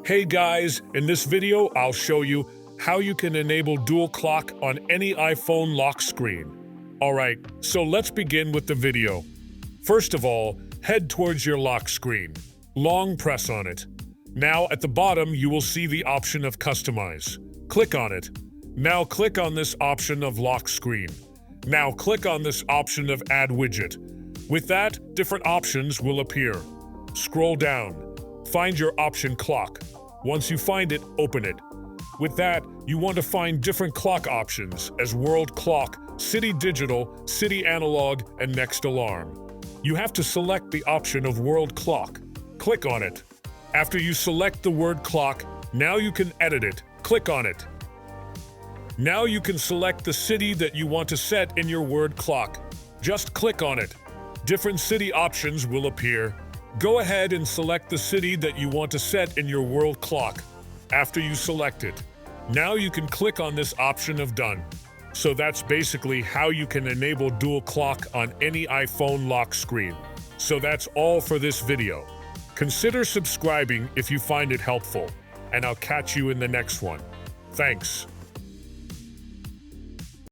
Hey guys, in this video I'll show you how you can enable dual clock on any iPhone lock screen. Alright, so let's begin with the video. First of all, head towards your lock screen. Long press on it. Now at the bottom you will see the option of Customize. Click on it. Now click on this option of Lock Screen. Now click on this option of Add Widget. With that, different options will appear. Scroll down. Find your option Clock. Once you find it, open it. With that, you want to find different clock options as World Clock, City Digital, City Analog, and Next Alarm. You have to select the option of World Clock. Click on it. After you select the word clock, now you can edit it. Click on it. Now you can select the city that you want to set in your word clock. Just click on it. Different city options will appear. Go ahead and select the city that you want to set in your world clock. After you select it, now you can click on this option of Done. So that's basically how you can enable dual clock on any iPhone lock screen. So that's all for this video. Consider subscribing if you find it helpful, and I'll catch you in the next one. Thanks.